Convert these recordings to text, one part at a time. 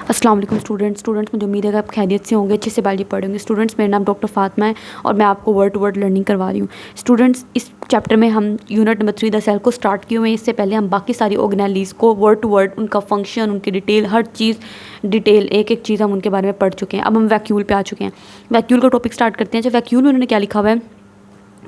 अस्सलाम वालेकुम स्टूडेंट्स मुझे उम्मीद है कि आप खैरियत से होंगे, अच्छे से बायोलॉजी पढ़ेंगे। स्टूडेंट्स, मेरा नाम डॉक्टर फातिमा है और मैं आपको वर्ड टू वर्ड लर्निंग करवा रही हूँ। स्टूडेंट्स, इस चैप्टर में हम यूनिट नंबर 3 द सेल को स्टार्ट किए हुए हैं। इससे पहले हम बाकी सारी ऑर्गेनेलीज़ को वर्ड टू वर्ड, उनका फंक्शन, उनकी डिटेल, हर चीज़ डिटेल, एक एक चीज़ हम उनके बारे में पढ़ चुके हैं। अब हम वैक्यूल पे आ चुके हैं। वैक्यूल का टॉपिक स्टार्ट करते हैं। जो वैक्यूल में उन्होंने क्या लिखा हुआ है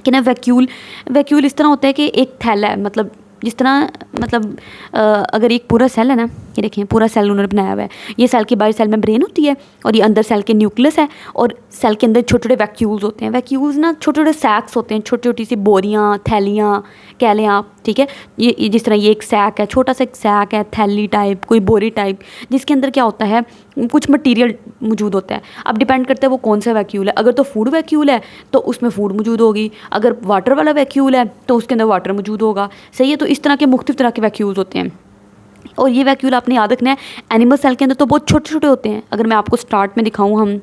कि ना, वैक्यूल इस तरह होता है कि एक थैला है, मतलब जिस तरह, मतलब अगर एक पूरा सेल है ना, ये देखें पूरा सेल उन्होंने बनाया हुआ है। ये सेल की बाहर सेल में ब्रेन होती है और ये अंदर सेल के न्यूक्लियस है और सेल के अंदर छोटे छोटे वैक्यूल्स होते हैं। वैक्यूल्स ना छोटे छोटे सैक्स होते हैं, छोटी छोटी सी बोरियाँ, थैलियाँ कह लें आप, ठीक है। ये जिस तरह ये एक सैक है, छोटा सा एक सैक है, थैली टाइप, कोई बोरी टाइप, जिसके अंदर क्या होता है, कुछ मटीरियल मौजूद होता है। अब डिपेंड करता है वो कौन सा वैक्यूल है। अगर तो फूड वैक्यूल है तो उसमें फूड मौजूद होगी, अगर वाटर वाला वैक्यूल है तो उसके अंदर वाटर मौजूद होगा। सही है। तो इस तरह के मुख्तलिफ तरह के वैक्यूल्स होते हैं और ये वैक्यूल आपने याद रखना है। एनिमल सेल के अंदर तो बहुत छोटे छोटे होते हैं। अगर मैं आपको स्टार्ट में दिखाऊँ, हम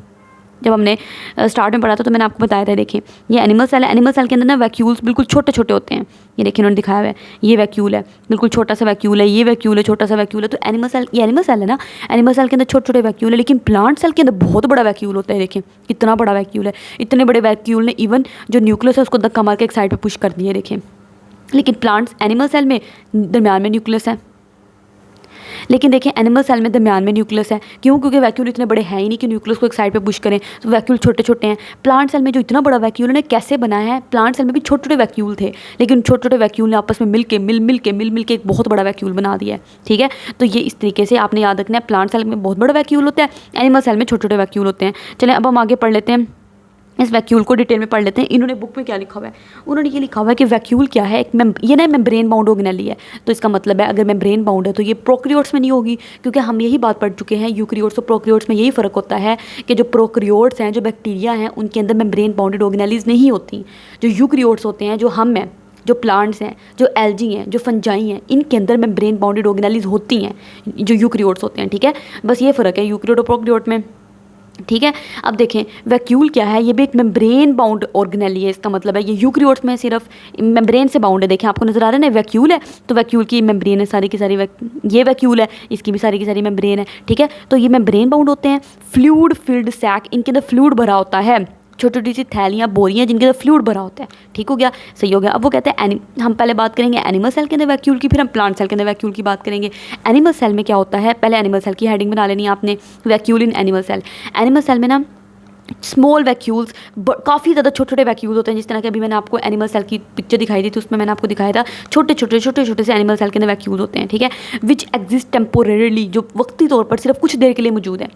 जब हमने स्टार्ट में पढ़ा था तो मैंने आपको बताया था, देखिए ये एनिमल सेल है। एनिमल सेल के अंदर ना वैक्यूल्स बिल्कुल छोटे छोटे होते हैं। ये देखिए उन्होंने दिखाया हुआ है, ये वैक्यूल है, बिल्कुल छोटा सा वैक्यूल है, ये वैक्यूल है, छोटा सा वैक्यूल है। तो एनिमल सेल, ये एनिमल सेल है ना, एनिमल सेल के अंदर छोटे छोटे वैक्यूल है। लेकिन प्लांट सेल के अंदर बहुत बड़ा वैक्यूल होता है। देखें कितना बड़ा वैक्यूल है। इतने बड़े वैक्यूल ने इवन जो न्यूक्लियस है उसको धक्का मार के एक साइड पर पुश कर दिया, देखें। लेकिन प्लांट्स, एनिमल सेल में दरमियान में न्यूक्लियस है, लेकिन देखें एनिमल सेल में दरमियान में न्यूक्लियस है। क्यों? क्योंकि वैक्यूल इतने बड़े हैं ही नहीं कि न्यूक्लियस को एक साइड पे पुश करें। तो वैक्यूल छोटे छोटे हैं। प्लांट सेल में जो इतना बड़ा वैक्यूल ने कैसे बनाया है, प्लांट सेल में भी छोटे छोटे वैक्यूल थे, लेकिन छोटे छोटे वैक्यूल ने आपस में मिल के एक बहुत बड़ा वैक्यूल बना दिया है। ठीक है। तो ये इस तरीके से आपने याद रखना है। प्लांट सेल में बहुत बड़ा वैक्यूल होता है, एनिमल सेल में छोटे छोटे वैक्यूल होते हैं। चलें अब हम आगे पढ़ लेते हैं, इस वैक्यूल को डिटेल में पढ़ लेते हैं। इन्होंने बुक में क्या लिखा हुआ है, उन्होंने ये लिखा हुआ है कि वैक्यूल क्या है, ये ना मेम्ब्रेन बाउंड ऑर्गेनेली है। तो इसका मतलब है अगर मेम्ब्रेन बाउंड है तो ये प्रोकैरियोट्स में नहीं होगी, क्योंकि हम यही बात पढ़ चुके हैं यूकैरियोट्स और प्रोकैरियोट्स में यही फ़र्क होता है कि जो प्रोकैरियोट्स हैं, जो बैक्टीरिया हैं, उनके अंदर मेम्ब्रेन बाउंडेड ऑर्गेनेलीज नहीं होती। जो यूकैरियोट्स होते हैं, जो हम हैं, जो प्लांट्स हैं, जो एल्जी हैं, जो फंजाई हैं, इनके अंदर मेम्ब्रेन बाउंडेड ऑर्गेनेलीज होती हैं, जो यूकैरियोट्स होते हैं। ठीक है, बस ये फ़र्क है यूकैरियोट और प्रोकैरियोट में। ठीक है। अब देखें वैक्यूल क्या है, ये भी एक मेम्ब्रेन बाउंड ऑर्गेनेली है। इसका मतलब है ये यूकैरियोट्स में सिर्फ मेम्ब्रेन से बाउंड है। देखें आपको नजर आ रहा है ना, वैक्यूल है तो वैक्यूल की मेम्ब्रेन है सारी की सारी। ये वैक्यूल है, इसकी भी सारी की सारी मेम्ब्रेन है। ठीक है। तो ये मेम्ब्रेन बाउंड होते हैं। फ्लूइड फिल्ड सैक, इनके अंदर फ्लूइड भरा होता है, छोटी छोटी सी थैलियाँ, बोरियाँ, जिनके अंदर फ्लूइड भरा होता है। ठीक हो गया, सही हो गया। अब वो कहते हैं हम पहले बात करेंगे एनिमल सेल के अंदर वैक्यूल की, फिर हम प्लांट सेल के अंदर वैक्यूल की बात करेंगे। एनिमल सेल में क्या होता है, पहले एनिमल सेल की हेडिंग बना लेनी है आपने, vacuole in animal cell. Animal cell में ना स्मॉल वैक्यूल्स, काफ़ी ज़्यादा छोटे छोटे वैक्यूल्स होते हैं। जिस तरह के अभी मैंने आपको एनिमल सेल की पिक्चर दिखाई दी थी, उसमें मैंने आपको दिखाया था छोटे छोटे से एनिमल सेल के अंदर वैक्यूल्स होते हैं। ठीक है। विच एग्जिस्ट टेम्पोरेरली, जो वक्ती तौर पर सिर्फ कुछ देर के लिए मौजूद है,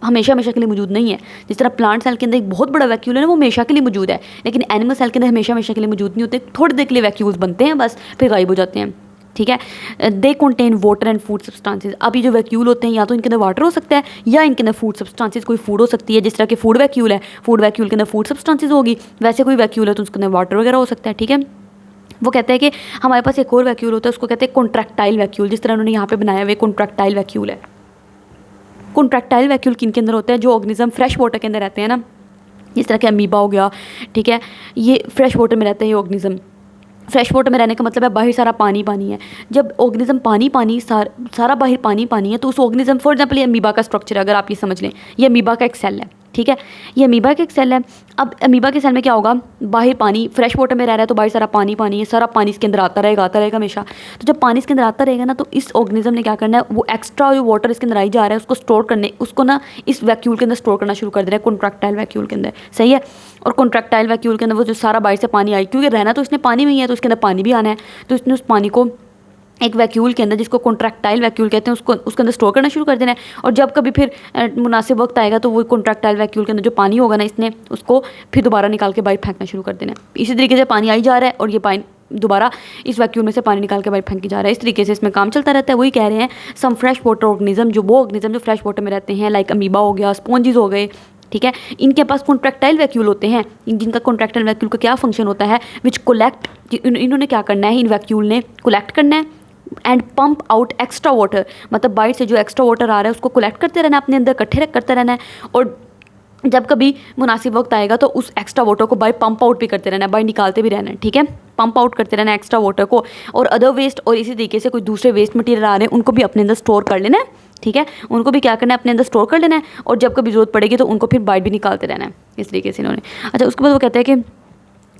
हमेशा के लिए मौजूद नहीं है। जिस तरह प्लांट सेल के अंदर एक बहुत बड़ा वैक्यूल है ना, वो हमेशा के लिए मौजूद है, लेकिन एनिमल सेल के अंदर हमेशा के लिए मौजूद नहीं होते। थोड़ी देर के लिए वैक्यूल्स बनते हैं बस, फिर गायब हो जाते हैं। ठीक है। They contain water and food substances. अब ये जो वैक्यूल होते हैं, या तो इनके अंदर वाटर हो सकता है या इनके अंदर फूड सब्सटेंसेस, कोई फूड हो सकती है। जिस तरह के फूड वैक्यूल है, फूड वैक्यूल के अंदर फूड सब्सटेंसेस होगी, वैसे कोई वैक्यूल है तो उसके अंदर वाटर वगैरह हो सकता है। ठीक है। वो कहते हैं कि हमारे पास एक और वैक्यूल होता है, उसको कहते हैं कॉन्ट्रैक्टाइल वैक्यूल। जिस तरह उन्होंने यहाँ पे बनाया हुआ कॉन्ट्रैक्टाइल वैक्यूल है। कॉन्ट्रैक्टाइल वैक्यूल किन के अंदर होता है, जो ऑर्गेनिज्म फ्रेश वाटर के अंदर रहते हैं ना, जिस तरह के अमीबा हो गया। ठीक है। ये फ्रेश वाटर में रहते हैं। ये ऑर्गेनिज्म फ्रेश वाटर में रहने का मतलब है बाहर सारा पानी है। जब ऑर्गेनिज्म सारा बाहर पानी है, तो उस ऑर्गेनिज्म, फॉर एग्जांपल ये अमीबा का स्ट्रक्चर है, अगर आप ये समझ लें, ये अमीबा का एक सेल है। ठीक है। ये अमीबा का एक सेल है। अब अमीबा के सेल में क्या होगा, बाहर पानी, फ्रेश वाटर में रह रहा है तो बाहर सारा पानी है, सारा पानी इसके अंदर आता रहेगा हमेशा। तो जब पानी इसके अंदर आता रहेगा ना, तो इस ऑर्गेनिज्म ने क्या करना है, वो एक्स्ट्रा जो वाटर इसके अंदर आई जा रहा है उसको स्टोर करने, उसको ना इस वैक्यूल के अंदर स्टोर करना शुरू कर दे रहा है, कॉन्ट्रैक्टाइल वैक्यूल के अंदर। सही है। और कॉन्ट्रैक्टाइल वैक्यूल के अंदर वो जो सारा बाहर से पानी आई, क्योंकि रहना तो इसने पानी में ही है, तो इसके अंदर पानी भी आना है, तो इसने उस पानी को एक वैक्यूल के अंदर, जिसको कॉन्ट्रैक्टाइल वैक्यूल कहते हैं, उसके अंदर स्टोर करना शुरू कर देना है। और जब कभी फिर मुनासिब वक्त आएगा तो वो कॉन्ट्रैक्टाइल वैक्यूल के अंदर जो पानी होगा ना, इसने उसको फिर दोबारा निकाल के बाहर फेंकना शुरू कर देना है। इसी तरीके से पानी आई जा रहा है और ये पानी दोबारा इस वैक्यूल में से पानी निकाल के बाहर फेंकी जा रहा है। इस तरीके से इसमें काम चलता रहता है। वही कह रहे हैं सम फ्रेश वाटर ऑर्गेनिज्म, जो वो ऑर्गेनिज्म जो फ्रेश वाटर में रहते हैं, लाइक अमीबा हो गया, स्पॉन्जिस हो गए। ठीक है। इनके पास कॉन्ट्रैक्टाइल वैक्यूल होते हैं, जिनका कॉन्ट्रैक्टाइल वैक्यूल का क्या फंक्शन होता है, विच कोलेक्ट, इन्होंने क्या करना है, इन वैक्यूल ने कोलेक्ट करना है and pump out extra water, मतलब बाहर से जो एक्स्ट्रा वाटर आ रहा है उसको कलेक्ट करते रहना है, अपने अंदर इकट्ठे करते रहना है। और जब कभी मुनासिब वक्त आएगा तो उस एक्स्ट्रा वाटर को बाहर पंप आउट भी करते रहना है, बाहर निकालते भी रहना है। ठीक है। पंप आउट करते रहना है एक्स्ट्रा वाटर को, और अदर वेस्ट, और इसी तरीके से कोई दूसरे वेस्ट मटेरियल आ रहे हैं उनको भी अपने अंदर स्टोर कर लेना है। ठीक है, उनको भी क्या करना है, अपने अंदर स्टोर कर लेना है, और जब कभी ज़रूरत पड़ेगी तो उनको फिर बाहर भी निकालते रहना है, इस तरीके से इन्होंने। अच्छा, उसके बाद वो कहते हैं कि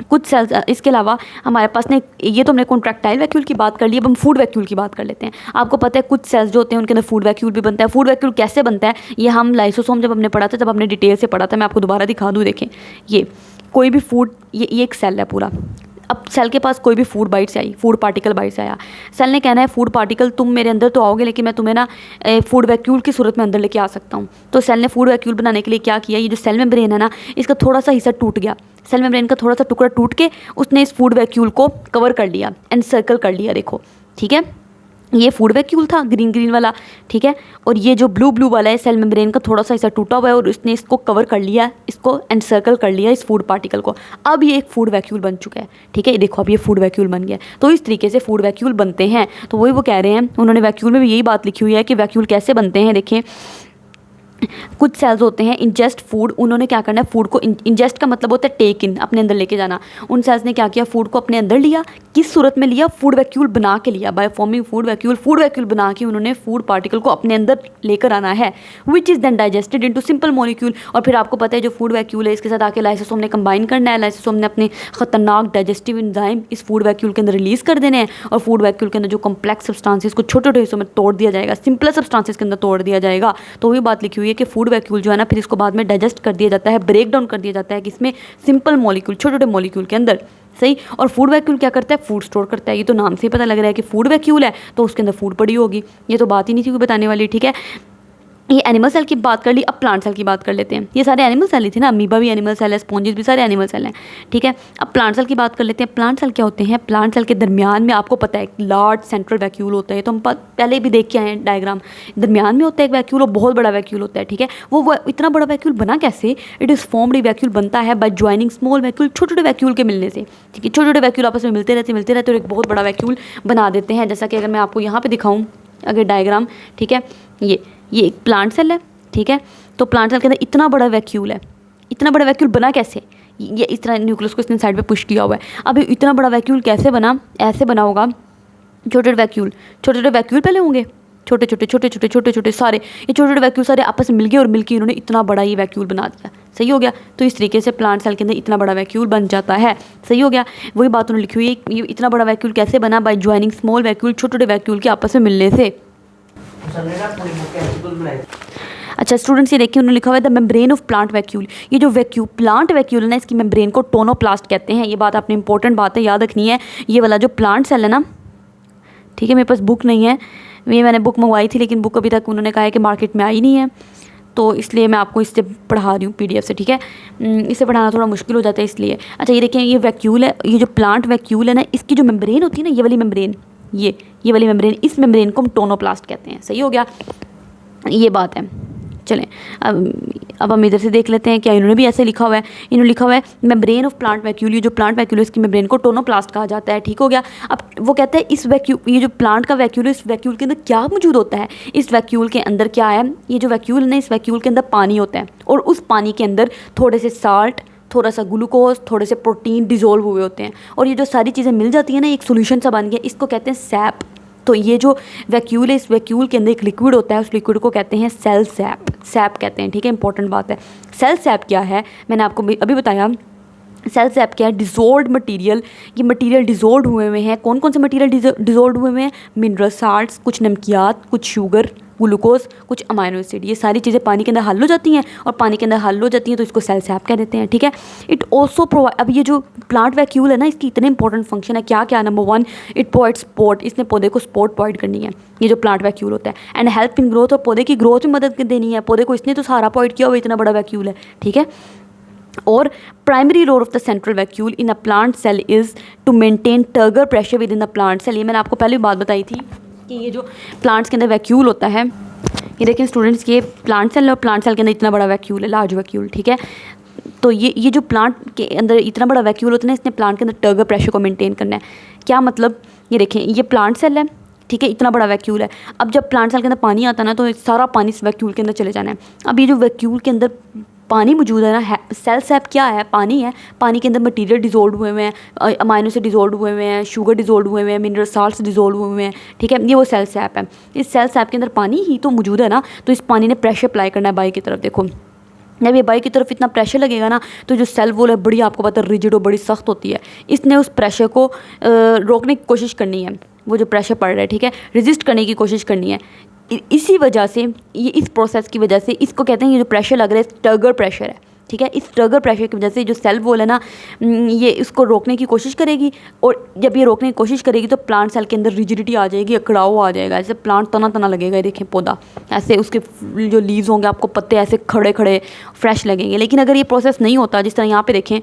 कुछ सेल्स, इसके अलावा हमारे पास ने, ये तो हमने कॉन्ट्रैक्टाइल वैक्यूल की बात कर ली, अब हम फूड वैक्यूल की बात कर लेते हैं। आपको पता है कुछ सेल्स जो होते हैं उनके अंदर फूड वैक्यूल भी बनता है। फूड वैक्यूल कैसे बनता है, ये हम लाइसोसोम जब हमने पढ़ा था, जब हमने डिटेल से पढ़ा था, मैं आपको दोबारा दिखा दूँ। देखें, ये कोई भी फूड, ये एक सेल है पूरा। अब सेल के पास कोई भी फूड बाइट से आई, फूड पार्टिकल बाइट से आया, सेल ने कहना है फूड पार्टिकल तुम मेरे अंदर तो आओगे, लेकिन मैं तुम्हें ना फूड वैक्यूल की सूरत में अंदर लेके आ सकता हूँ। तो सेल ने फूड वैक्यूल बनाने के लिए क्या किया, ये जो सेल मेम्ब्रेन है ना, इसका थोड़ा सा हिस्सा टूट गया, सेल मेम्ब्रेन का थोड़ा सा टुकड़ा टूट के उसने इस फूड वैक्यूल को कवर कर लिया, एनसर्कल कर लिया। देखो, ठीक है, ये फूड वैक्यूल था ग्रीन ग्रीन वाला, ठीक है, और ये जो ब्लू ब्लू वाला है, सेल मेम्ब्रेन का थोड़ा सा हिस्सा टूटा हुआ है, और उसने इसको कवर कर लिया, इसको एनसर्कल कर लिया इस फूड पार्टिकल को। अब ये एक फूड वैक्यूल बन चुका है, ठीक है, ये देखो अब ये फूड वैक्यूल बन गया। तो इस तरीके से फूड वैक्यूल बनते हैं। तो वही वो कह रहे हैं, उन्होंने वैक्यूल में भी यही बात लिखी हुई है कि वैक्यूल कैसे बनते हैं। देखें, कुछ सेल्स होते हैं इंजेस्ट फूड, उन्होंने क्या करना है, फूड को इंजेस्ट का मतलब होता है टेक इन, अपने अंदर लेके जाना। उन सेल्स ने क्या किया, फूड को अपने अंदर लिया, किस सूरत में लिया, फूड वैक्यूल बना के लिया, बाय फॉर्मिंग फूड वैक्यूल बना के उन्होंने फूड पार्टिकल को अपने अंदर लेकर आना है, which is then digested into simple molecule. और फिर आपको पता है जो फूड वैक्यूल है, इसके साथ आके लाइसोसोम ने कंबाइन करना है, लाइसोसोम ने अपने खतरनाक डाइजेस्टिव एंजाइम इस फूड वैक्यूल के अंदर रिलीज़ कर देने हैं, और फूड वैक्यूल के अंदर जो कॉम्प्लेक्स सब्सटेंसेस को छोटे छोटे हिस्सों में तोड़ दिया जाएगा, सिंपल सब्सटेंसेस के अंदर तोड़ दिया जाएगा। तो वही बात लिखी हुई है कि फूड वैक्यूल है ना, फिर इसको बाद में डाइजेस्ट कर दिया जाता है, ब्रेक डाउन कर दिया जाता है, किसमें, सिंपल मॉलिक्यूल, छोटे छोटे मॉलिक्यूल के अंदर, सही। और फूड वैक्यूल क्या करता है, फूड स्टोर करता है। ये तो नाम से ही पता लग रहा है कि फूड वैक्यूल है तो उसके अंदर फूड पड़ी होगी, ये तो बात ही नहीं थी कोई बताने वाली, ठीक है। ये एनिमल सेल की बात कर ली, अब प्लांट सेल की बात कर लेते हैं। ये सारे एनिमल सेल ही थे ना, अमीबा भी एनिमल सेल है, स्पॉन्जेस भी सारे एनिमल सेल हैं, ठीक है। अब प्लांट सेल की बात कर लेते हैं। प्लांट सेल क्या होते हैं, प्लांट सेल के दरमियान में आपको पता है लार्ज सेंट्रल वैक्यूल होता है, तो हम पहले भी देख के आए हैं डायग्राम, दरमियान में होता है एक वैक्यूल और बहुत बड़ा वैक्यूल होता है, ठीक है। वो इतना बड़ा वैक्यूल बना कैसे, इट इज़ फॉर्म्ड, वैक्यूल बनता है बाय ज्वाइनिंग स्मॉल वैक्यूल, छोटे छोटे वैक्यूल के मिलने से, ठीक है। छोटे छोटे वैक्यूल आपस में मिलते रहते और एक बहुत बड़ा वैक्यूल बना देते हैं। जैसा कि अगर मैं आपको यहाँ पर दिखाऊँ अगर डायग्राम, ठीक है, ये एक प्लांट सेल है, ठीक है। तो प्लांट सेल के अंदर इतना बड़ा वैक्यूल है, इतना बड़ा वैक्यूल बना कैसे, ये इस तरह न्यूक्लियस को इसने साइड पे पुश किया हुआ है। अब इतना बड़ा वैक्यूल कैसे बना, ऐसे बना होगा, छोटे छोटे वैक्यूल पहले होंगे, छोटे छोटे सारे, ये छोटे छोटे वैक्यूल सारे आपस में मिल गए और मिलकर इन्होंने इतना बड़ा ये वैक्यूल बना दिया, सही हो गया। तो इस तरीके से प्लांट सेल के अंदर इतना बड़ा वैक्यूल बन जाता है, सही हो गया। वही बात उन्होंने लिखी हुई है, ये इतना बड़ा वैक्यूल कैसे बना, बाय ज्वाइनिंग स्मॉल वैक्यूल, छोटे छोटे वैक्यूल के आपस में मिलने से। अच्छा स्टूडेंट्स, ये देखिए उन्होंने लिखा हुआ है the membrane of plant vacuole. ये जो प्लांट वैक्यूल है ना, इसकी मेम्ब्रेन को टोनोप्लास्ट कहते हैं। ये बात आपने इंपॉर्टेंट बात है, याद रखनी है। ये वाला जो प्लांट सेल है ना, ठीक है, मेरे पास बुक नहीं है, ये मैंने बुक मंगवाई थी लेकिन बुक अभी तक उन्होंने कहा है कि मार्केट में आई नहीं है, तो इसलिए मैं आपको इससे पढ़ा रही हूँ PDF से, ठीक है। इससे पढ़ाना थोड़ा मुश्किल हो जाता है इसलिए। अच्छा ये देखिए, ये वैक्यूल है, ये जो प्लांट वैक्यूल है ना, इसकी जो मेम्ब्रेन होती है ना, ये वाली मेम्ब्रेन, ये वाली मेम्ब्रेन, इस मेम्ब्रेन को हम टोनोप्लास्ट कहते हैं, सही हो गया। ये बात है। चलें अब हम इधर से देख लेते हैं क्या इन्होंने भी ऐसे लिखा हुआ है। इन्होंने लिखा हुआ है मेम्ब्रेन ऑफ प्लांट वैक्यूल, ये जो प्लांट वैक्यूल है इसकी मेम्ब्रेन को टोनोप्लास्ट कहा जाता है, ठीक हो गया। अब वो कहते हैं इस वैक्यूल, ये जो प्लांट का वैक्यूल है, इस वैक्यूल के अंदर क्या मौजूद होता है, इस वैक्यूल के अंदर क्या है, ये जो वैक्यूल है ना, इस वैक्यूल के अंदर पानी होता है, और उस पानी के अंदर थोड़े से साल्ट, थोड़ा सा ग्लूकोज, थोड़े से प्रोटीन डिजोल्व हुए होते हैं, और ये जो सारी चीज़ें मिल जाती हैं ना, एक सोल्यूशन सा बन गया, इसको कहते हैं सैप। तो ये जो वैक्यूल है, इस वैक्यूल के अंदर एक लिक्विड होता है, उस लिक्विड को कहते हैं सेल सैप कहते हैं, ठीक है। इंपॉर्टेंट बात है, सेल सैप क्या है, मैंने आपको अभी बताया। सेल सैप क्या है, डिजोल्ड मटेरियल, ये मटेरियल डिजोल्ड हुए हुए हैं। कौन कौन से मटेरियल डिजोल्ड हुए हुए हैं, मिनरल साल्ट्स, कुछ नमकियात, कुछ शुगर, ग्लूकोज, कुछ अमाइनो एसिड, ये सारी चीज़ें पानी के अंदर हल हो जाती हैं, और पानी के अंदर हल हो जाती हैं तो इसको सेल सैप कह देते हैं, ठीक है। इट ऑल्सो प्रोवाइड, अब ये जो प्लांट वैक्यूल है ना, इसकी इतने इंपॉर्टेंट फंक्शन है, क्या क्या, नंबर 1 इट प्रोवाइड सपोर्ट, इसने पौधे को सपोर्ट प्रोवाइड करनी है, ये जो प्लांट वैक्यूल होता है। एंड हेल्प इन ग्रोथ, और पौधे की ग्रोथ में मदद देनी है, पौधे को इसने तो सहारा प्रोवाइड किया हुआ, इतना बड़ा वैक्यूल है, ठीक है। और primary role of the central vacuole in a plant cell is to maintain turgor pressure within the plant cell. ये मैंने आपको पहले भी बात बताई थी कि ये जो प्लांट्स के अंदर वैक्यूल होता है, ये देखिए स्टूडेंट्स, ये प्लांट सेल है और प्लांट सेल के अंदर इतना बड़ा वैक्यूल है, लार्ज वैक्यूल, ठीक है। तो ये जो प्लांट के अंदर इतना बड़ा वैक्यूल होता है ना, इसने प्लांट के अंदर टर्गर प्रेशर को मेंटेन करना है। क्या मतलब, ये देखें, ये प्लांट सेल है ठीक है, इतना बड़ा वैक्यूल है। अब जब प्लांट सेल के अंदर पानी आता है ना, तो सारा पानी इस वैक्यूल के अंदर चले जाना है। अब ये जो वैक्यूल के अंदर पानी मौजूद है ना, सेल सैप क्या है, पानी है। पानी के अंदर मटेरियल डिजोल्व हुए हुए हैं, अमाइनो से डिजोल्व हुए हुए हैं, शुगर डिजोल्व हुए हुए हैं, मिनरल साल्ट्स डिजोल्व हुए हुए हैं, ठीक है, ये वो सेल सैप है। इस सेल सैप के अंदर पानी ही तो मौजूद है ना, तो इस पानी ने प्रेशर अप्लाई करना है बाई की तरफ। देखो जब ये बाई की तरफ इतना प्रेशर लगेगा ना, तो जो सेल वॉल है बड़ी, आपको पता है, रिजिड और बड़ी सख्त होती है। इसने उस प्रेशर को रोकने की कोशिश करनी है, वो जो प्रेशर पड़ रहा है, ठीक है, रेजिस्ट करने की कोशिश करनी है। इसी वजह से, ये इस प्रोसेस की वजह से इसको कहते हैं, ये जो प्रेशर लग रहा है टर्गर प्रेशर है, ठीक है। इस टर्गर प्रेशर की वजह से जो सेल वॉल है ना, ये इसको रोकने की कोशिश करेगी, और जब ये रोकने की कोशिश करेगी तो प्लांट सेल के अंदर रिजिडिटी आ जाएगी, अकड़ाव आ जाएगा, ऐसे प्लांट तना तना लगेगा। ये देखें पौधा ऐसे, उसके जो लीव्स होंगे आपको पत्ते ऐसे खड़े खड़े फ्रेश लगेंगे। लेकिन अगर ये प्रोसेस नहीं होता, जिस तरह यहाँ पे देखें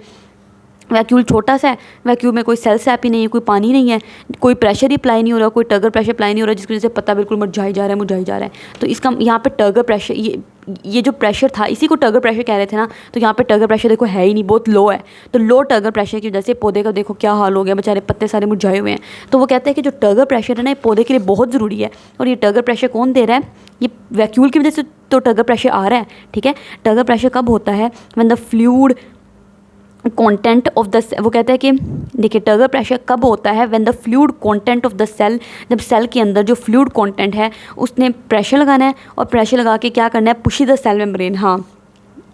वैक्यूल छोटा सा है, वैक्यूल में कोई सेल सैप ही नहीं है, कोई पानी नहीं है, कोई प्रेशर ही अप्लाई नहीं हो रहा, कोई टर्गर प्रेशर अप्लाई नहीं हो रहा, जिसकी वजह से पत्ता बिल्कुल मुरझाई जा रहा है, मुरझाई जा रहा है। तो इसका यहाँ पे टर्गर प्रेशर, ये जो प्रेशर था, इसी को टर्गर प्रेशर कह रहे थे ना, तो यहाँ पे टर्गर प्रेशर देखो है ही नहीं, बहुत लो है। तो लो टर्गर प्रेशर की वजह से पौधे का देखो क्या हाल हो गया, बेचारे पत्ते सारे मुरझाए हुए हैं। तो वो कहते हैं कि जो टर्गर प्रेशर है ना, ये पौधे के लिए बहुत ज़रूरी है। और ये टर्गर प्रेशर कौन दे रहा है? ये वैक्यूल की वजह से तो टर्गर प्रेशर आ रहा है, ठीक है। टर्गर प्रेशर कब होता है? When the fluid content of the, वो कहते हैं कि देखिए टर्गर प्रेशर कब होता है? When the fluid content of the cell, जब सेल के अंदर जो फ्लूइड कंटेंट है उसने प्रेशर लगाना है, और प्रेशर लगा के क्या करना है? Push the cell membrane. हाँ,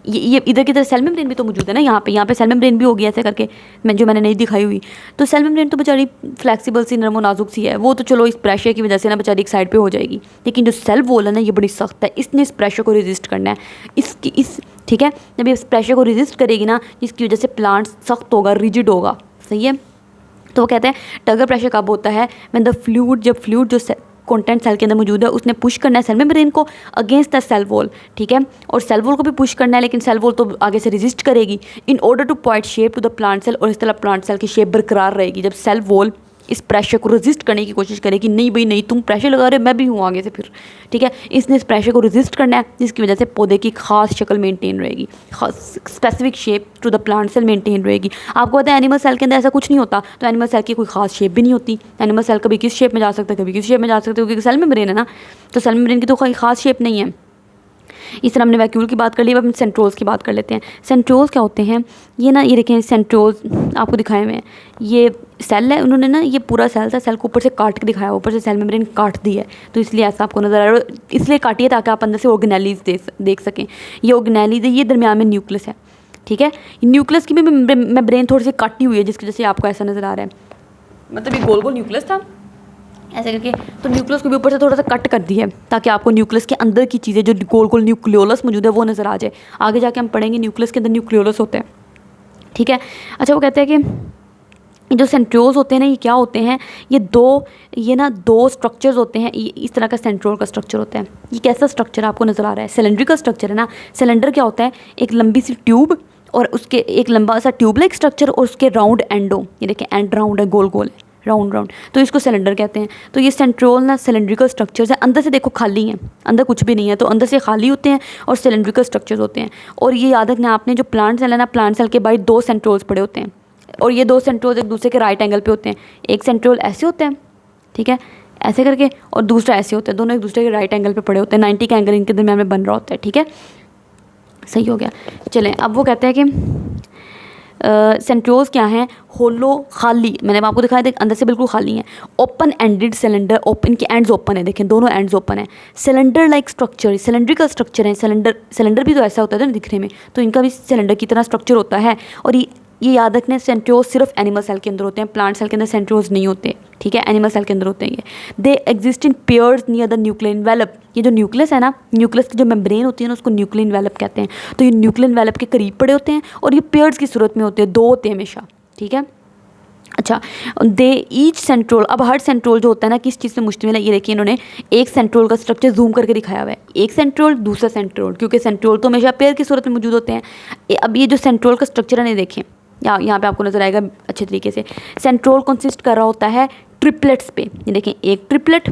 ये इधर की तरह सेल मेम्ब्रेन भी तो मौजूद है ना, यहाँ पे सेल मेम्ब्रेन भी होगी ऐसे करके, मैंने नहीं दिखाई हुई। तो सेल मेम्ब्रेन तो बेचारी फ्लेक्सिबल सी, नरम नाजुक सी है, वो तो चलो इस प्रेशर की वजह से ना बेचारी एक साइड पे हो जाएगी। लेकिन जो सेल वॉल है ना, ये बड़ी सख्त है, इसने इस प्रेशर को रेजिस्ट करना है। ठीक है, जब ये इस प्रेशर को रेजिस्ट करेगी ना, जिसकी वजह से प्लांट सख्त होगा, रिजिड होगा, सही है। तो वो कहते हैं टर्गर प्रेशर कब होता है? व्हेन द फ्लूइड, जब फ्लूइड जो कंटेंट सेल के अंदर मौजूद है उसने पुश करना है सेल मेम्ब्रेन को अगेंस्ट द सेल वॉल, ठीक है। और सेल वॉल को भी पुश करना है, लेकिन सेल वॉल तो आगे से रेजिस्ट करेगी in order to provide shape to the plant cell, और इस तरह प्लांट सेल की शेप बरकरार रहेगी। जब सेल वॉल इस प्रेशर को रेजिस्ट करने की कोशिश करेगी, नहीं भाई नहीं, तुम प्रेशर लगा रहे हो, मैं भी हूँ आगे से फिर, ठीक है, इसने इस प्रेशर को रेजिस्ट करना है, जिसकी वजह से पौधे की खास शक्ल मेंटेन रहेगी, खास specific shape to the plant cell maintain रहेगी। आपको पता है एनिमल सेल के अंदर ऐसा कुछ नहीं होता, तो एनिमल सेल की कोई खास शेप भी नहीं होती। एनिमल सेल कभी किस शेप में जा सकता है, कभी किस शेप में जा सकता है, क्योंकि सेल मेम्ब्रेन है ना, तो सेल मेम्ब्रेन की तो कोई खास शेप नहीं है। इस तरह हमने वैक्यूल की बात कर ली, अब हम सेंट्रोल्स की बात कर लेते हैं। सेंट्रोल्स क्या होते हैं? ये ना, ये देखें सेंट्रोल्स आपको दिखाए हुए हैं, ये सेल है, उन्होंने ना ये पूरा सेल था, सेल को ऊपर से काट के दिखाया, ऊपर से सेल मेम्ब्रेन काट दी है, तो इसलिए ऐसा आपको नजर आ रहा है। इसलिए काटी है ताकि आप अंदर से ऑर्गेनेलीज देख सकें। ये ऑर्गेनेलीज है, ये दरमियान में न्यूक्लियस है, ठीक है। न्यूक्लियस की भी मेम्ब्रेन थोड़ी सी काटी हुई है, जिसकी वजह से आपको ऐसा नजर आ रहा है, मतलब ये गोल गोल न्यूक्लियस था ऐसे करके, तो न्यूक्लियस को भी ऊपर से थोड़ा सा कट कर दिया है ताकि आपको न्यूक्लियस के अंदर की चीज़ें जो गोल गोल न्यूक्लियोलस मौजूद है वो नज़र आ जाए। आगे जाके हम पढ़ेंगे न्यूक्लियस के अंदर न्यूक्लियोलस होते हैं, ठीक है। अच्छा, वो कहते हैं कि जो सेंट्रोल्स होते हैं ना, ये क्या होते हैं? ये ना दो स्ट्रक्चर्स होते हैं, इस तरह का सेंट्रोल का स्ट्रक्चर होता है। ये कैसा स्ट्रक्चर आपको नज़र आ रहा है? सिलेंड्रिकल स्ट्रक्चर है ना। सिलेंडर क्या होता है? एक लंबी सी ट्यूब, और उसके एक लंबा सा ट्यूब लाइक स्ट्रक्चर, और उसके राउंड एंडो, ये देखें एंड राउंड है, गोल गोल है, राउंड, तो इसको सिलेंडर कहते हैं। तो ये सेंट्रोल ना सिलेंड्रिकल स्ट्रक्चर्स है, अंदर से देखो खाली हैं, अंदर कुछ भी नहीं है, तो अंदर से खाली होते हैं और सिलेंड्रिकल स्ट्रक्चर्स होते हैं। और ये याद रखना आपने, जो प्लांट सेल है ना, प्लांट सेल के बाहर दो सेंट्रोल्स पड़े होते हैं, और ये दो सेंट्रोल्स एक दूसरे के राइट एंगल पे होते हैं। एक सेंट्रोल ऐसे होते हैं, ठीक है, ऐसे करके, और दूसरा ऐसे होता है, दोनों एक दूसरे के राइट एंगल पे पड़े होते हैं, 90 का एंगल इनके दरमियान में बन रहा होता है, ठीक है, सही हो गया। चलें, अब वो कहते हैं कि सेंट्रोल्स क्या हैं? होलो, खाली, मैंने आपको दिखाया था, अंदर से बिल्कुल खाली हैं। ओपन एंडेड सिलेंडर, ओपन के एंड्स ओपन है, देखें दोनों एंड्स ओपन है। Cylinder like structure, cylindrical structure है। सिलेंडर भी तो ऐसा होता है ना दिखने में, तो इनका भी सिलेंडर की तरह स्ट्रक्चर होता है। और ये याद रखना, सेंट्रोल्स सिर्फ एनिमल सेल के अंदर होते हैं, प्लांट सेल के अंदर सेंट्रोल्स नहीं होते, ठीक है, एनिमल सेल के अंदर होते हैं ये। They exist in pairs near the nuclear envelope. ये जो न्यूक्लियस है ना, न्यूक्लियस की जो मेम्ब्रेन होती है ना, उसको न्यूक्लियर इन्वेलप कहते हैं। तो ये न्यूक्लियर इन्वेलप के करीब पड़े होते हैं, और ये पेयर्स की सूरत में होते हैं, दो होते हैं हमेशा, ठीक है। अच्छा, दे ईच सेंट्रोल, अब हर सेंट्रोल जो होता है ना, किस चीज़ से मुश्तमिल है? ये देखिए इन्होंने एक सेंट्रोल का स्ट्रक्चर जूम करके दिखाया हुआ है, एक सेंट्रोल, दूसरा सेंट्रोल, क्योंकि सेंट्रोल तो हमेशा पेयर की सूरत में मौजूद होते हैं। अब ये जो सेंट्रोल का स्ट्रक्चर है, देखें यहाँ पे आपको नजर आएगा अच्छे तरीके से। सेंट्रोल कंसिस्ट कर रहा होता है ट्रिपलेट्स पे, ये देखें एक ट्रिपलेट,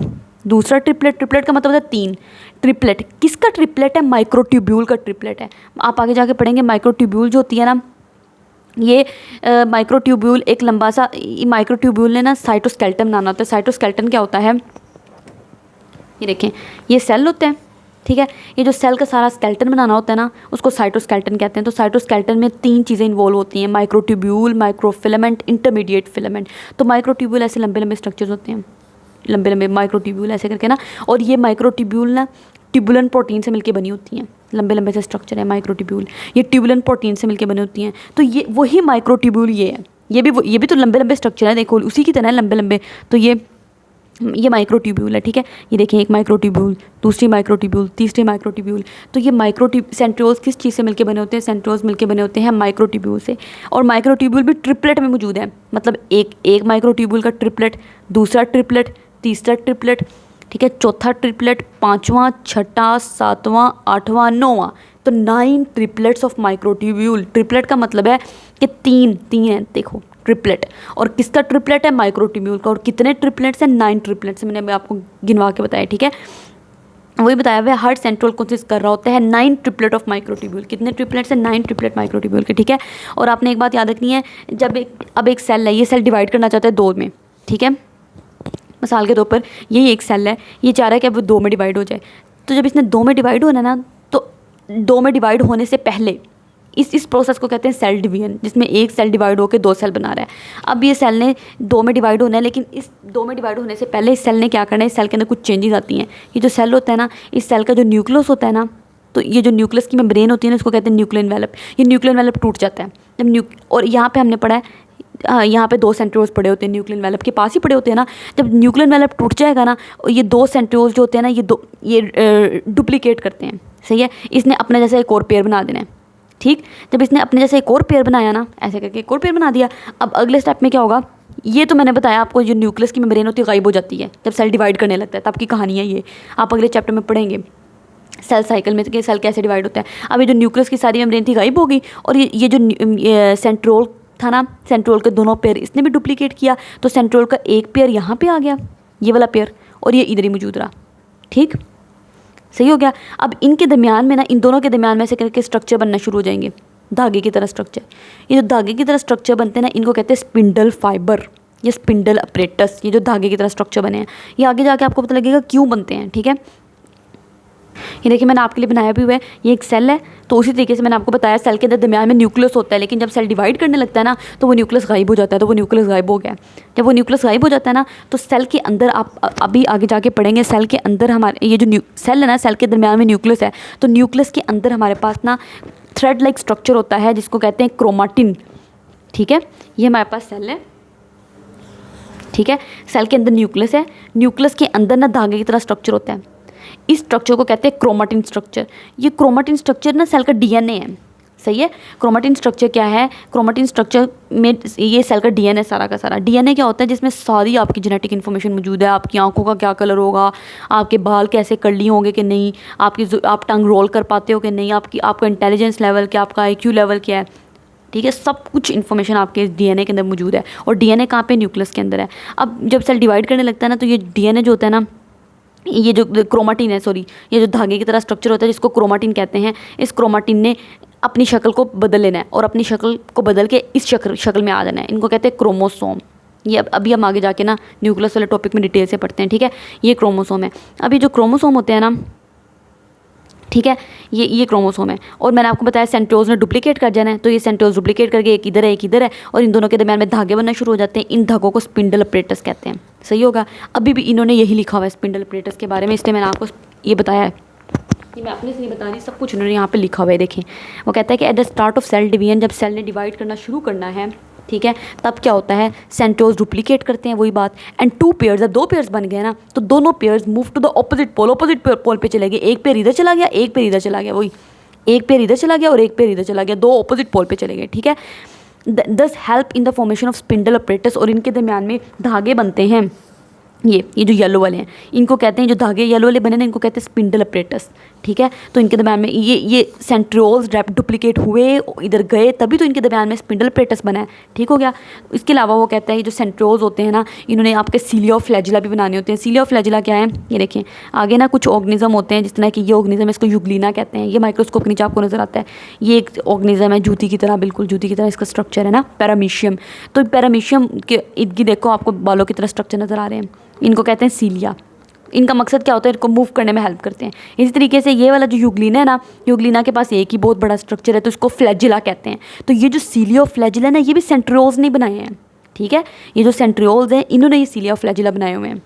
दूसरा ट्रिपलेट, ट्रिपलेट का मतलब होता है 3 ट्रिपलेट। किसका ट्रिपलेट है? माइक्रोट्यूब्यूल का ट्रिपलेट है। आप आगे जाके पढ़ेंगे, माइक्रोट्यूब्यूल जो होती है ना, ये माइक्रोट्यूब्यूल एक लंबा सा, माइक्रोट्यूब्यूल ने ना साइटोस्केलेटन बनाना होता है। साइटोस्केलेटन क्या होता है? ये देखें, ये सेल होते हैं, ठीक है। ये जो सेल का सारा स्केलेटन बनाना होता है ना, उसको साइटोस्केलेटन कहते हैं। तो साइटोस्केलेटन में 3 चीज़ें इन्वॉल्व होती हैं, माइक्रोट्यूब्यूल, माइक्रोफिलामेंट, इंटरमीडिएट फिलामेंट। तो माइक्रोट्यूब्यूल ऐसे लंबे लंबे स्ट्रक्चर्स होते हैं, लंबे लंबे माइक्रोट्यूब्यूल ऐसे करके ना, और ये माइक्रोट्यूब्यूल ना ट्यूबुलन प्रोटीन से मिलकर बनी होती हैं। लंबे लंबे से स्ट्रक्चर है माइक्रोट्यूब्यूल, ये ट्यूबुलन प्रोटीन से मिलकर बनी होती हैं। तो ये वही माइक्रोट्यूब्यूल ये है, ये भी तो लंबे लंबे स्ट्रक्चर है, देखो उसी की तरह लंबे लंबे। तो ये माइक्रोट्यूब्यूल है, ठीक है। ये देखिए, एक माइक्रोट्यूब्यूल, दूसरी माइक्रोट्यूब्यूल, तीसरी माइक्रोट्यूब्यूल। तो ये सेंट्रियोल्स किस चीज़ से मिलके बने होते हैं? सेंट्रियोल्स मिलके बने होते हैं माइक्रोट्यूब्यूल से। और माइक्रोट्यूब्यूल भी ट्रिपलेट में मौजूद है, मतलब एक माइक्रोट्यूब्यूल का ट्रिपलेट, दूसरा ट्रिपलेट, तीसरा ट्रिपलेट, ठीक है, चौथा ट्रिपलेट, 5वां, 6वां, 7वां, 8वां, 9वां। तो 9 ट्रिपलेट्स ऑफ माइक्रोट्यूब्यूल। ट्रिपलेट का मतलब है कि तीन है, देखो ट्रिपलेट। और किसका ट्रिपलेट है? माइक्रोट्यूब्यूल का। और कितने ट्रिपलेट्स हैं? 9 ट्रिपलेट्स। मैंने अभी आपको गिनवा के बताया, ठीक है। वही बताया हुआ है, हर सेंट्रोल कंसिस्ट कर रहा होता है 9 ट्रिपलेट ऑफ माइक्रोट्यूब्यूल। कितने ट्रिपलेट्स हैं? 9 ट्रिपलेट माइक्रोट्यूब्यूल के, ठीक है। और आपने एक बात याद रखनी है, जब एक सेल है, ये सेल डिवाइड करना चाहता है 2 में, ठीक है। मिसाल के तौर पर ये एक सेल है, ये चाह रहा है कि अब 2 में डिवाइड हो जाए। तो जब इसने 2 में डिवाइड होना ना, तो 2 में डिवाइड होने से पहले इस प्रोसेस को कहते हैं सेल डिवीजन, जिसमें एक सेल डिवाइड होकर 2 सेल बना रहा है। अब ये सेल ने 2 में डिवाइड होना है, लेकिन इस 2 में डिवाइड होने से पहले इस सेल ने क्या करना है? इस सेल के अंदर कुछ चेंजेस आती हैं। ये जो सेल होता है ना, इस सेल का जो न्यूक्लियस होता है ना, तो ये जो न्यूक्लियस की मेम्ब्रेन होती है ना, उसको कहते हैं न्यूक्लियर एनवेलप। ये न्यूक्लियर एनवेलप टूट जाता है जब और यहाँ पे हमने पढ़ा है, यहाँ पे 2 सेंट्रियोल्स पड़े होते हैं, न्यूक्लियर एनवेलप के पास ही पड़े होते हैं ना। जब न्यूक्लियर एनवेलप टूट जाएगा ना, ये 2 सेंट्रियोल्स जो होते हैं ना, ये डुप्लीकेट करते हैं, सही है। इसने अपने जैसा एक और पेयर बना देना है, ठीक। जब इसने अपने जैसे एक और पेयर बनाया ना, ऐसे करके एक और पेयर बना दिया, अब अगले स्टेप में क्या होगा? ये तो मैंने बताया आपको, जो न्यूक्लियस की मेम्ब्रेन होती है गायब हो जाती है जब सेल डिवाइड करने लगता है, तब की कहानी है ये। आप अगले चैप्टर में पढ़ेंगे सेल साइकिल में कि सेल कैसे डिवाइड होता है। अब ये जो न्यूक्लियस की सारी मेम्ब्रेन थी गायब हो गई, और ये जो सेंट्रोल था ना, सेंट्रोल के दोनों पेयर इसने भी डुप्लीकेट किया। तो सेंट्रोल का एक पेयर यहाँ पे आ गया, ये वाला पेयर, और ये इधर ही मौजूद रहा, ठीक, सही हो गया। अब इनके दरमियान में ना, इन दोनों के दरमियान में से करके स्ट्रक्चर बनना शुरू हो जाएंगे, धागे की तरह स्ट्रक्चर। ये जो धागे की तरह स्ट्रक्चर बनते हैं ना, इनको कहते हैं स्पिंडल फाइबर या स्पिंडल अपरेटस। ये जो धागे की तरह स्ट्रक्चर बने हैं, ये आगे जाके आपको पता लगेगा क्यों बनते हैं, ठीक है। ये देखिए, मैंने आपके लिए बनाया भी हुआ है, ये एक सेल है। तो उसी तरीके से मैंने आपको बताया, सेल के अंदर दरमियान में न्यूक्लियस होता है, लेकिन जब सेल डिवाइड करने लगता है ना, तो वो न्यूक्लियस गायब हो जाता है। तो वो न्यूक्लियस गायब हो गया। जब वो न्यूक्लियस गायब हो जाता है ना, तो सेल के अंदर, आप अभी आगे जाके पढ़ेंगे, सेल के अंदर हमारे ये जो सेल है ना, सेल के दरमियान में न्यूक्लियस है। तो न्यूक्लियस के अंदर हमारे पास ना थ्रेड लाइक स्ट्रक्चर होता है, जिसको कहते हैं क्रोमाटिन, ठीक है। ये हमारे पास सेल है, ठीक है। सेल के अंदर न्यूक्लियस है, न्यूक्लियस के अंदर ना धागे की तरह स्ट्रक्चर होता है। इस स्ट्रक्चर को कहते हैं क्रोमाटिन स्ट्रक्चर। ये क्रोमाटिन स्ट्रक्चर ना सेल का डीएनए है, सही है। क्रोमाटिन स्ट्रक्चर क्या है? क्रोमाटिन स्ट्रक्चर में ये सेल का डीएनए सारा का सारा। डीएनए क्या होता है? जिसमें सारी आपकी जेनेटिक इन्फॉर्मेशन मौजूद है। आपकी आंखों का क्या कलर होगा, आपके बाल कैसे कर्ली होंगे कि नहीं, आप टंग रोल कर पाते हो कि नहीं, आपका इंटेलिजेंस लेवल क्या, आपका आईक्यू लेवल क्या है, ठीक है। सब कुछ इन्फॉर्मेशन आपके डीएनए के अंदर मौजूद है। और डीएनए कहाँ पे? न्यूक्लियस के अंदर है। अब जब सेल डिवाइड करने लगता है ना, तो ये डीएनए जो होता है ना, ये जो क्रोमाटिन है, सॉरी, ये जो धागे की तरह स्ट्रक्चर होता है, जिसको क्रोमाटिन कहते हैं, इस क्रोमाटिन ने अपनी शक्ल को बदल लेना है, और अपनी शक्ल को बदल के इस शक्ल में आ जाना है। इनको कहते हैं क्रोमोसोम। ये अभी हम आगे जाके ना न्यूक्लियस वाले टॉपिक में डिटेल से पढ़ते हैं, ठीक है। ये क्रोमोसोम है। अभी जो क्रोमोसोम होते हैं ना, ठीक है, ये क्रोमोसोम है। और मैंने आपको बताया सेंट्रोल्स ने डुप्लीकेट कर जाना है। तो ये सेंट्रोल्स डुप्लीकेट करके एक इधर है, एक इधर है, और इन दोनों के दरमियान में धागे बनना शुरू हो जाते हैं। इन धागों को स्पिंडल अपरेटस कहते हैं, सही होगा। अभी भी इन्होंने यही लिखा हुआ है स्पिंडल अपरेटस के बारे में, इसलिए मैंने आपको ये बताया है। ये मैं अपने से नहीं बता रही, सब कुछ उन्होंने यहाँ पे लिखा हुआ है। देखें, वो कहता है कि at the start of cell division, जब सेल ने डिवाइड करना शुरू करना है, ठीक है, तब क्या होता है? सेंट्रोल्स डुप्लीकेट करते हैं, वही बात। एंड 2 पेयर्स, जब 2 पेयर्स बन गए ना, तो दोनों pairs move to the opposite pole पे चले गए। एक पेयर इधर चला गया, एक पेयर इधर चला गया, वही एक पेयर इधर चला गया और एक पेयर इधर चला गया, 2 ऑपोजिट पोल पे चले गए, ठीक है। दस help in the formation of spindle apparatus. और इनके दरमियान में धागे बनते हैं। ये जो येलो वाले हैं, इनको कहते हैं, जो धागे येलो वाले बने ना, इनको कहते हैं स्पिंडल अपरेटस, ठीक है। तो इनके दरमियान में ये सेंट्रियोल्स डुप्लीकेट हुए, इधर गए, तभी तो इनके दरमियान में स्पिंडल अपरेटस बना है, ठीक हो गया। इसके अलावा वो कहता है ये जो सेंट्रियोल्स होते हैं ना, इन्होंने आपके सीलिया ऑफ फ्लैजिला भी बनाने होते हैं। सीलिया ऑफ फ्लैजिला क्या है? ये देखें, आगे ना कुछ ऑर्गेनिज्म होते हैं, जिस तरह कि ये ऑर्गेनिज्म, इसको यूग्लिना कहते हैं। ये माइक्रोस्कोप के नीचे आपको नजर आता है, ये एक ऑर्गेनिज्म है, जूती की तरह, बिल्कुल जूती की तरह इसका स्ट्रक्चर है ना, पैरामीशियम। तो पैरामीशियम के इर्द गिर्द देखो, आपको बालों की तरह स्ट्रक्चर नजर आ रहे हैं, इनको कहते हैं सीलिया। इनका मकसद क्या होता है, इनको मूव करने में हेल्प करते हैं। इसी तरीके से ये वाला जो यूग्लिना है ना, यूग्लिना के पास एक ही बहुत बड़ा स्ट्रक्चर है, तो इसको फ्लैजिला कहते हैं। तो ये जो सीलिया फ्लैजिला है ना, ये भी सेंट्रियोल्स नहीं बनाए हैं, ठीक है। ये जो सेंट्रियोल्स हैं, इन्होंने ये सीलिया फ्लैजिला बनाए हुए हैं।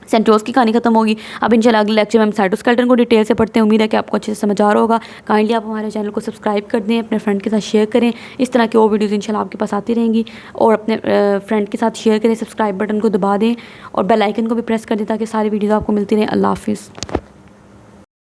सेंट्रियोल्स की कहानी खत्म होगी। अब इंशाल्लाह अगले लेक्चर में हम साइटोस्केलेटन को डिटेल से पढ़ते हैं। उम्मीद है कि आपको अच्छे से समझ आ रहा होगा। काइंडली आप हमारे चैनल को सब्सक्राइब कर दें, अपने फ्रेंड के साथ शेयर करें। इस तरह की और वीडियोज़ इंशाल्लाह आपके पास आती रहेंगी। और अपने फ्रेंड के साथ शेयर करें, सब्सक्राइब बटन को दबा दें और बेल आइकन को भी प्रेस कर दें ताकि सारी वीडियोज़ आपको मिलती रहें। अल्लाह हाफिज़।